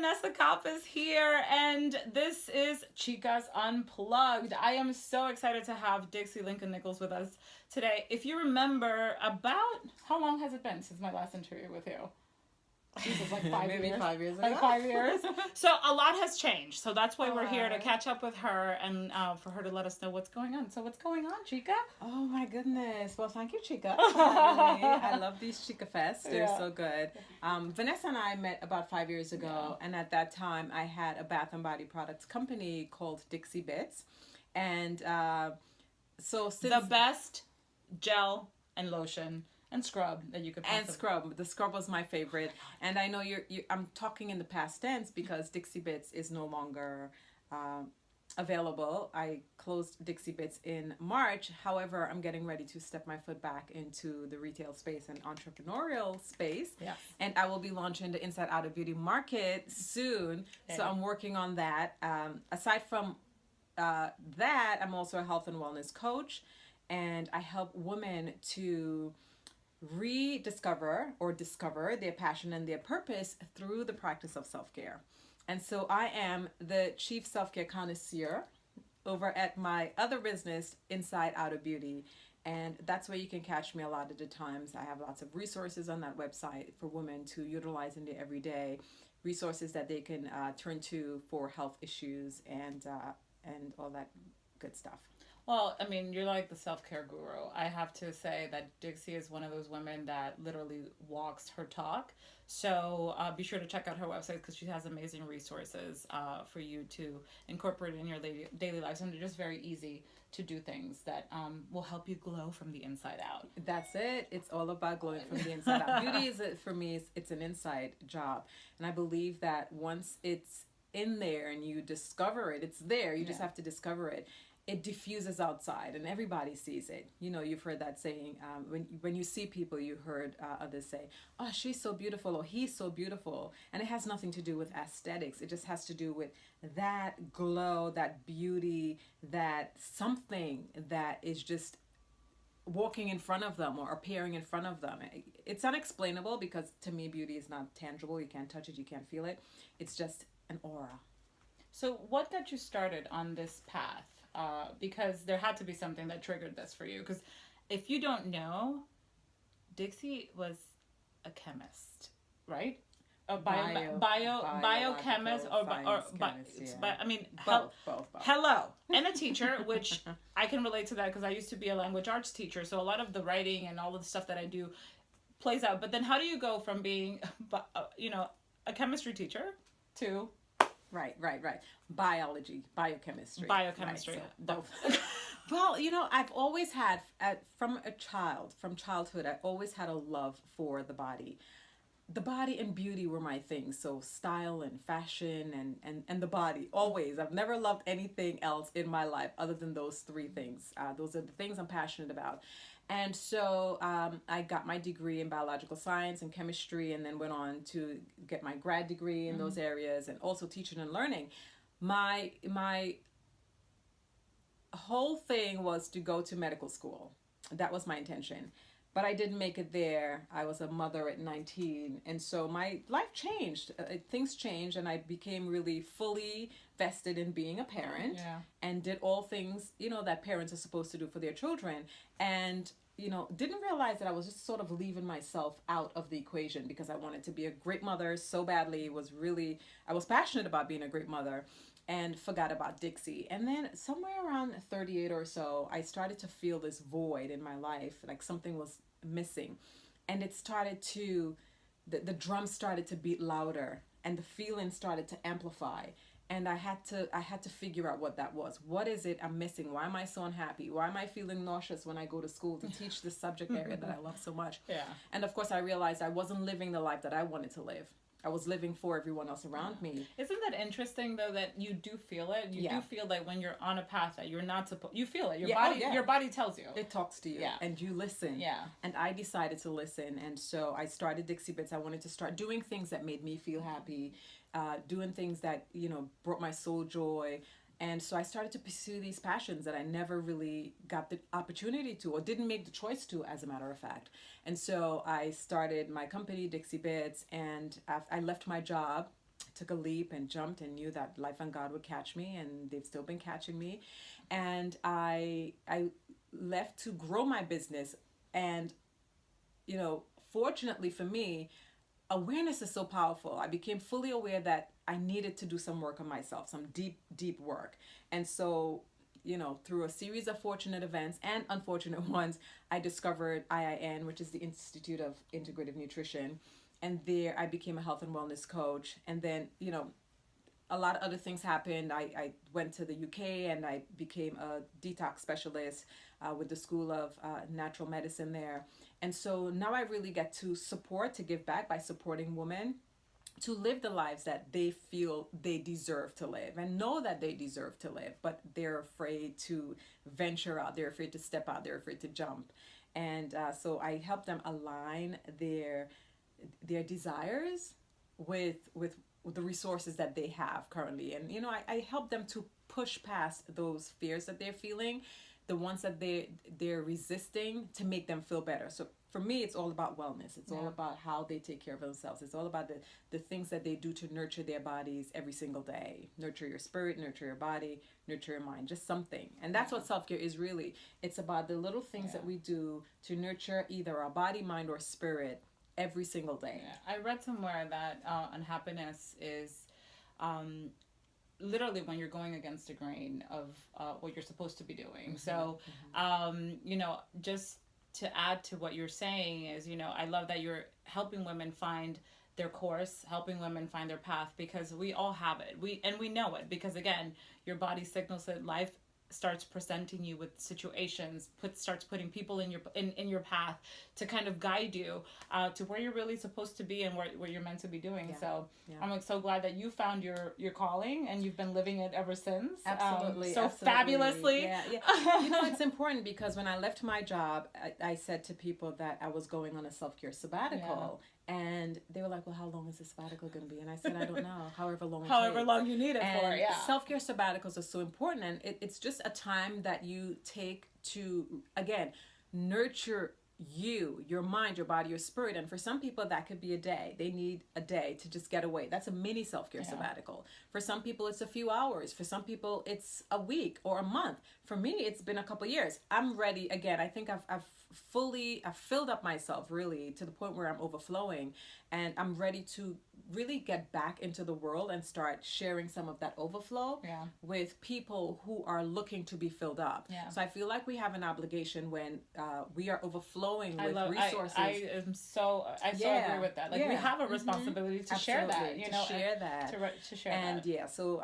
Vanessa Coppes here, and this is Chicas Unplugged. I am so excited to have Dixie Lincoln-Nichols with us today. If you remember, about how long has it been since my last interview with you? Jesus, like 5 Maybe years. 5 years ago. Like 5 years. So a lot has changed. So that's why we're here to catch up with her and for her to let us know what's going on. So what's going on, Chica? Oh my goodness. Well, thank you, Chica, for having me. I love these Chica Fests. They're so good. Vanessa and I met about 5 years ago, and at that time I had a bath and body products company called Dixie Bits. And so since the best gel and lotion and scrub that you could possibly. And scrub. The scrub was my favorite. And I know I'm talking in the past tense because Dixie Bits is no longer available. I closed Dixie Bits in March. However, I'm getting ready to step my foot back into the retail space and entrepreneurial space. Yes. And I will be launching the Inside Out of Beauty market soon. So I'm working on that. Aside from that, I'm also a health and wellness coach. And I help women to rediscover or discover their passion and their purpose through the practice of self-care. And so I am the chief self-care connoisseur over at my other business, Inside Out of Beauty. And that's where you can catch me a lot of the times. I have lots of resources on that website for women to utilize in their everyday, resources that they can turn to for health issues and all that good stuff. Well, I mean, you're like the self-care guru. I have to say that Dixie is one of those women that literally walks her talk. So be sure to check out her website because she has amazing resources for you to incorporate in your daily lives. And they're just very easy to do things that will help you glow from the inside out. That's it. It's all about glowing from the inside out. Beauty is, for me, it's an inside job. And I believe that once it's in there and you discover it, it's there. You just have to discover it. It diffuses outside and everybody sees it. You know, you've heard that saying, when you see people, you heard others say, oh, she's so beautiful or he's so beautiful. And it has nothing to do with aesthetics. It just has to do with that glow, that beauty, that something that is just walking in front of them or appearing in front of them. It's unexplainable because to me, beauty is not tangible. You can't touch it. You can't feel it. It's just an aura. So what got you started on this path? Because there had to be something that triggered this for you. Because if you don't know, Dixie was a chemist, right? A biochemist, both. Hello, and a teacher, which I can relate to that because I used to be a language arts teacher. So a lot of the writing and all of the stuff that I do plays out. But then how do you go from being, a chemistry teacher to... Right. Biology, biochemistry. Right, so both. Well, I've always had, from childhood, I always had a love for the body. The body and beauty were my things. So style and fashion and the body, always. I've never loved anything else in my life other than those three things. Those are the things I'm passionate about. And so I got my degree in biological science and chemistry and then went on to get my grad degree in those areas and also teaching and learning. My whole thing was to go to medical school. That was my intention. But I didn't make it there. I was a mother at 19. And so my life changed. Things changed and I became really fully vested in being a parent and did all things, that parents are supposed to do for their children. And, didn't realize that I was just sort of leaving myself out of the equation because I wanted to be a great mother so badly. I was passionate about being a great mother and forgot about Dixie. And then somewhere around 38 or so, I started to feel this void in my life, like something was missing. And it started to, the drums started to beat louder and the feeling started to amplify. And I had to figure out what that was. What is it I'm missing? Why am I so unhappy? Why am I feeling nauseous when I go to school to teach this subject area that I love so much? Yeah. And of course I realized I wasn't living the life that I wanted to live. I was living for everyone else around me. Isn't that interesting though that you do feel it? You do feel like when you're on a path that you're not supposed, you feel it. Your body tells you. It talks to you and you listen. Yeah. And I decided to listen. And so I started Dixie Bits. I wanted to start doing things that made me feel happy, doing things that, brought my soul joy. And so I started to pursue these passions that I never really got the opportunity to or didn't make the choice to, as a matter of fact. And so I started my company, Dixie Bits, and I left my job took a leap and jumped and knew that life and God would catch me, and they've still been catching me. And I left to grow my business. And, you know, fortunately for me, awareness is so powerful. I became fully aware that I needed to do some work on myself, some deep, deep work. And so, you know, through a series of fortunate events and unfortunate ones, I discovered IIN, which is the Institute of Integrative Nutrition. And there I became a health and wellness coach. And then, you know, a lot of other things happened. I went to the UK and I became a detox specialist with the School of Natural Medicine there. And so now I really get to give back by supporting women to live the lives that they feel they deserve to live and know that they deserve to live, but they're afraid to venture out. They're afraid to step out. They're afraid to jump. And so I help them align their desires with the resources that they have currently. And, you know, I help them to push past those fears that they're feeling, the ones that they're resisting, to make them feel better. So for me, it's all about wellness. It's all about how they take care of themselves. It's all about the things that they do to nurture their bodies every single day. Nurture your spirit, nurture your body, nurture your mind, just something. And that's what self-care is really. It's about the little things that we do to nurture either our body, mind, or spirit every single day. I read somewhere that unhappiness is literally when you're going against the grain of what you're supposed to be doing. So, you know, just to add to what you're saying is, you know, I love that you're helping women find their course, helping women find their path, because we all have it. We know it, because again, your body signals that life starts presenting you with situations, starts putting people in your path to kind of guide you to where you're really supposed to be and what you're meant to be doing. So I'm like so glad that you found your calling and you've been living it ever since. Absolutely. Fabulously. Yeah. You know, it's important because when I left my job, I said to people that I was going on a self-care sabbatical. And they were like, well, how long is the sabbatical going to be? And I said, I don't know, however long you need it for. Self-care sabbaticals are so important. And it's just a time that you take to, again, nurture your mind, your body, your spirit. And for some people, that could be a day. They need a day to just get away. That's a mini self-care sabbatical. For some people, it's a few hours. For some people, it's a week or a month. For me, it's been a couple years. I'm ready. Again, I think I've filled up myself really to the point where I'm overflowing, and I'm ready to really get back into the world and start sharing some of that overflow with people who are looking to be filled up. So I feel like we have an obligation when we are overflowing with resources. I agree with that. Like we have a responsibility to share that, you know, to share and that. So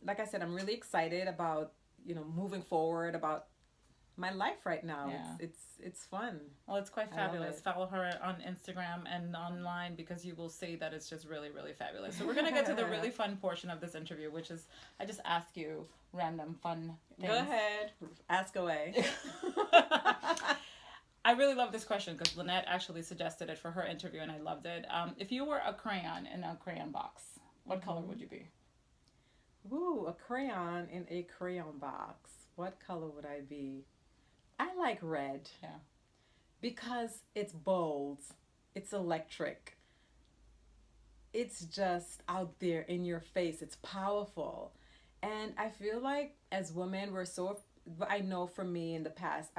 like I said, I'm really excited about, you know, moving forward, about my life right now. It's fun. Well, it's quite fabulous. Follow her on Instagram and online, because you will see that it's just really, really fabulous. So we're going to get to the really fun portion of this interview, which is I just ask you random fun things. Go ahead. Ask away. I really love this question because Lynette actually suggested it for her interview and I loved it. If you were a crayon in a crayon box, what color would you be? Ooh, a crayon in a crayon box. What color would I be? I like red. Yeah. Because it's bold. It's electric. It's just out there in your face. It's powerful. And I feel like as women, I know for me in the past,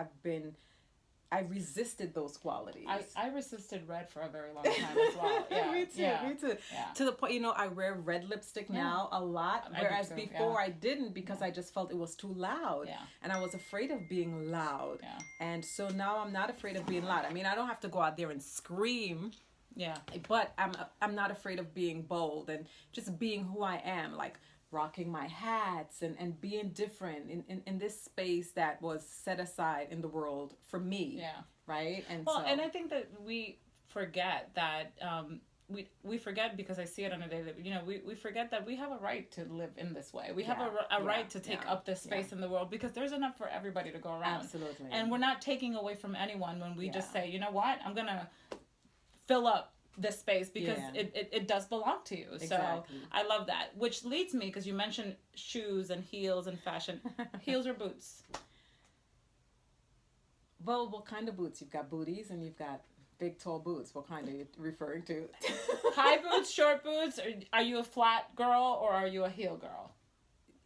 I resisted those qualities. I resisted red for a very long time as well. Yeah, me too. Yeah. To the point, you know, I wear red lipstick now a lot, whereas before I didn't, because I just felt it was too loud. Yeah. And I was afraid of being loud. Yeah. And so now I'm not afraid of being loud. I mean, I don't have to go out there and scream. Yeah. But I'm not afraid of being bold and just being who I am, like rocking my hats and being different in this space that was set aside in the world for me. Yeah. Right? And and I think that we forget that we forget, because I see it on a daily, you know, we forget that we have a right to live in this way. We have a right to take up this space in the world, because there's enough for everybody to go around. Absolutely. And we're not taking away from anyone when we just say, you know what, I'm going to fill up this space because it does belong to you. Exactly. So I love that. Which leads me, because you mentioned shoes and heels and fashion. Heels or boots? Well, what kind of boots? You've got booties and you've got Big tall boots. What kind are you referring to? High boots, short boots. Or are you a flat girl or are you a heel girl?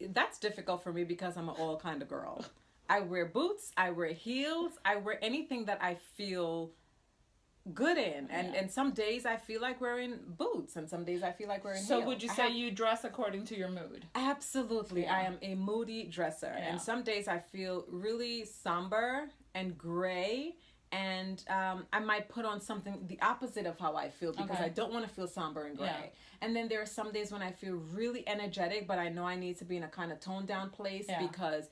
That's difficult for me because I'm an all kind of girl. I wear boots. I wear heels. I wear anything that I feel good in. And some days I feel like wearing boots and some days I feel like wearing heels. So would you say you dress according to your mood? Absolutely. I am a moody dresser. And some days I feel really somber and gray. And I might put on something the opposite of how I feel because I don't want to feel somber and gray. Yeah. And then there are some days when I feel really energetic, but I know I need to be in a kind of toned down place because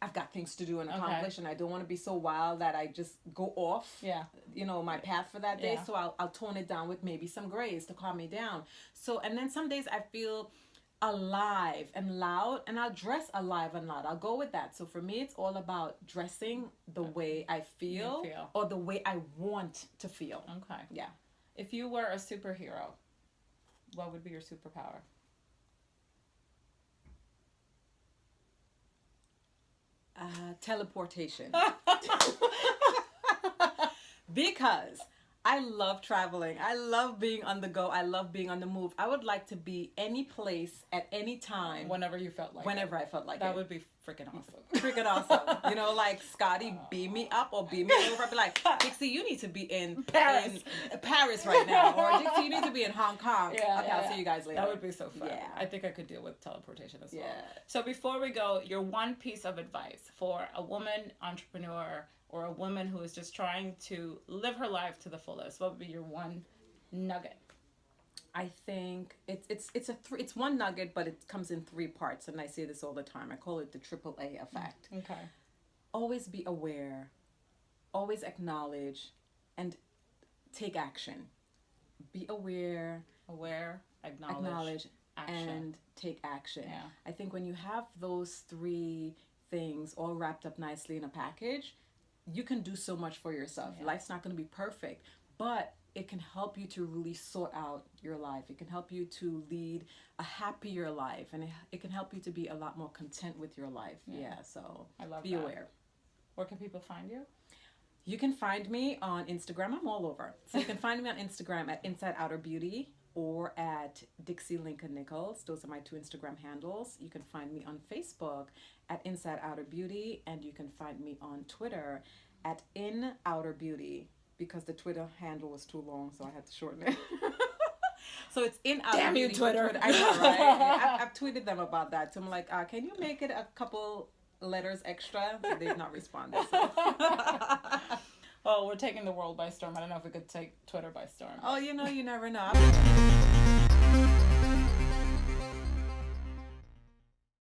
I've got things to do and accomplish, and I don't want to be so wild that I just go off, my path for that day. So I'll tone it down with maybe some grays to calm me down. So, and then some days I feel alive and loud, and I'll dress alive and loud. I'll go with that. So for me, it's all about dressing the way I feel or the way I want to feel. Okay. Yeah. If you were a superhero, what would be your superpower? Teleportation. Because I love traveling. I love being on the go. I love being on the move. I would like to be any place at any time. Whenever you felt like Whenever I felt like that would be freaking awesome. Freaking awesome. Like Scotty beam me up or beam me over. I'd be like, Dixie, you need to be in Paris right now. Or Dixie, you need to be in Hong Kong. I'll see you guys later. That would be so fun. Yeah. I think I could deal with teleportation as well. Yeah. So before we go, your one piece of advice for a woman entrepreneur or a woman who is just trying to live her life to the fullest, what would be your one nugget? I think it's one nugget, but it comes in 3 parts, and I say this all the time. I call it the AAA effect. Okay. Always be aware, always acknowledge, and take action. Be aware, acknowledge, action. And take action. Yeah. I think when you have those 3 things all wrapped up nicely in a package, you can do so much for yourself. Yeah. Life's not going to be perfect, but it can help you to really sort out your life. It can help you to lead a happier life, and it can help you to be a lot more content with your life. So I love be aware. Where can people find you? You can find me on Instagram. I'm all over. So you can find me on Instagram at Inside Outer Beauty or at Dixie Lincoln-Nichols. Those are my 2 Instagram handles. You can find me on Facebook at Inside Outer Beauty, and you can find me on Twitter at In Outer Beauty, because the Twitter handle was too long, so I had to shorten it. So it's In Outer Damn Beauty. You, Twitter. I know, right? I've tweeted them about that. So I'm like, can you make it a couple letters extra? They've not responded. So. Oh, we're taking the world by storm. I don't know if we could take Twitter by storm. Oh, you never know.